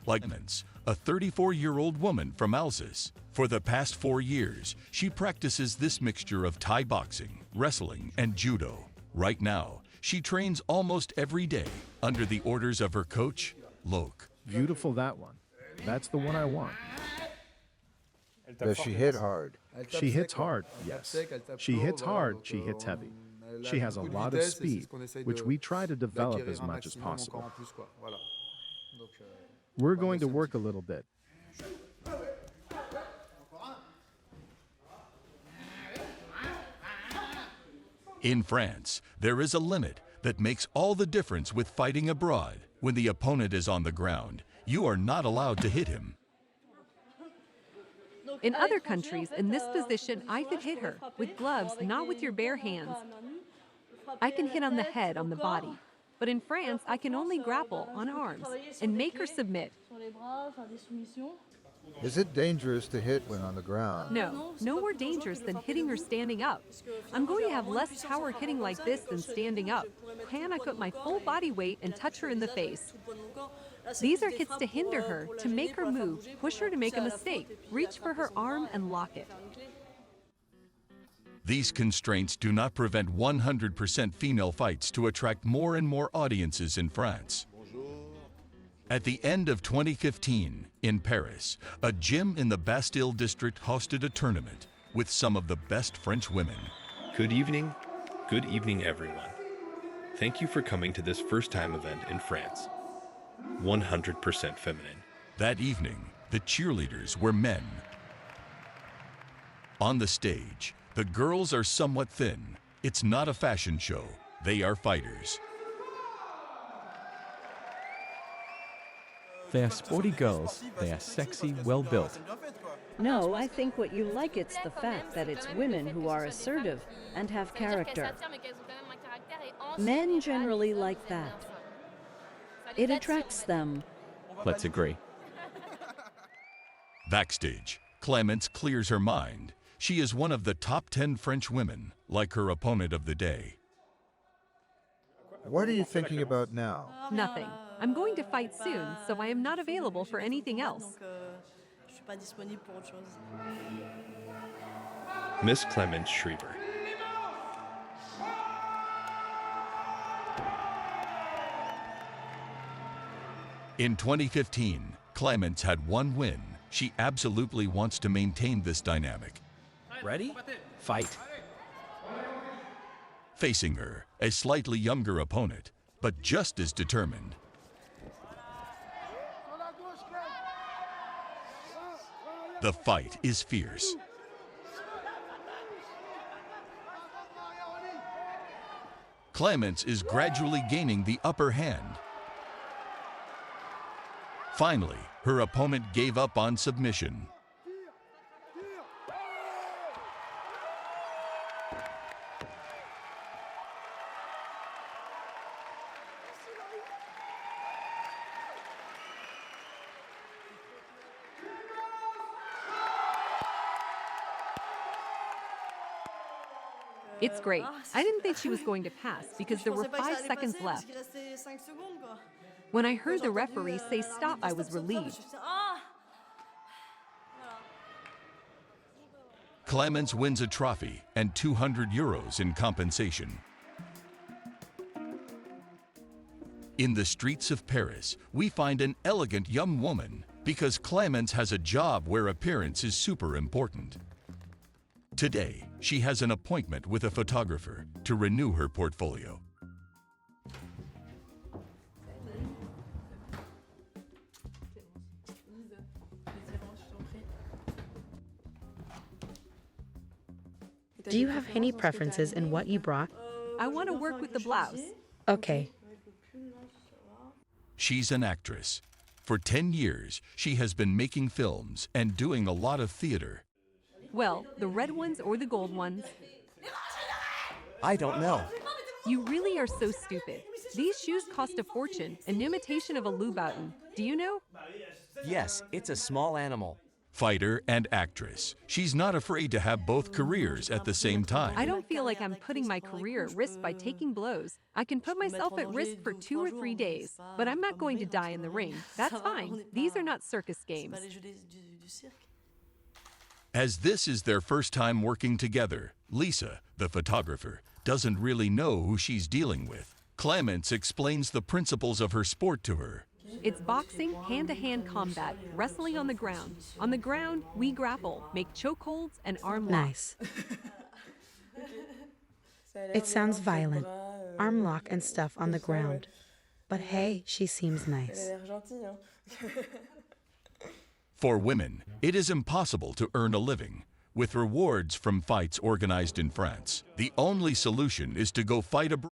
Like Mens, a 34-year-old woman from Alsace. For the past 4 years, she practices this mixture of Thai boxing, wrestling, and judo. Right now, she trains almost every day under the orders of her coach, Lok. Beautiful, that one. That's the one I want. Does she hit hard? She hits hard, yes. She hits hard, she hits heavy. She has a lot of speed, which we try to develop as much as possible. We're going to work a little bit. In France, there is a limit that makes all the difference with fighting abroad. When the opponent is on the ground, you are not allowed to hit him. In other countries, in this position, I could hit her with gloves, not with your bare hands. I can hit on the head, on the body. But in France, I can only grapple on arms and make her submit. Is it dangerous to hit when on the ground? No more dangerous than hitting her standing up. I'm going to have less power hitting like this than standing up. Can I put my full body weight and touch her in the face? These are hits to hinder her, to make her move, push her to make a mistake, reach for her arm and lock it. These constraints do not prevent 100% female fights to attract more and more audiences in France. At the end of 2015, in Paris, a gym in the Bastille district hosted a tournament with some of the best French women. Good evening everyone. Thank you for coming to this first-time event in France. 100% feminine. That evening, the cheerleaders were men. On the stage, the girls are somewhat thin. It's not a fashion show. They are fighters. They are sporty girls. They are sexy, well-built. No, I think what you like, it's the fact that it's women who are assertive and have character. Men generally like that. It attracts them. Let's agree. Backstage, Clémence clears her mind. She is one of the top 10 French women, like her opponent of the day. What are you thinking about now? Nothing. I'm going to fight soon, so I am not available for anything else. Miss Clémence Schreiber. In 2015, Clémence had one win. She absolutely wants to maintain this dynamic. Ready? Fight. Facing her, a slightly younger opponent, but just as determined. The fight is fierce. Clémence is gradually gaining the upper hand. Finally, her opponent gave up on submission. It's great. I didn't think she was going to pass because there were 5 seconds left. When I heard the referee say stop, I was relieved. Clémence wins a trophy and 200 euros in compensation. In the streets of Paris, we find an elegant young woman because Clémence has a job where appearance is super important. Today, she has an appointment with a photographer to renew her portfolio. Do you have any preferences in what you brought? I want to work with the blouse. Okay. She's an actress. For 10 years, she has been making films and doing a lot of theater. Well, the red ones or the gold ones? I don't know. You really are so stupid. These shoes cost a fortune, an imitation of a Louboutin. Do you know? Yes, it's a small animal. Fighter and actress, she's not afraid to have both careers at the same time. I don't feel like I'm putting my career at risk by taking blows. I can put myself at risk for 2 or 3 days, but I'm not going to die in the ring. That's fine. These are not circus games. As this is their first time working together, Lisa, the photographer, doesn't really know who she's dealing with. Clements explains the principles of her sport to her. It's boxing, hand-to-hand combat, wrestling on the ground. On the ground, we grapple, make chokeholds, and arm locks. Nice. It sounds violent. Arm lock and stuff on the ground. But hey, she seems nice. For women, it is impossible to earn a living. With rewards from fights organized in France, the only solution is to go fight abroad.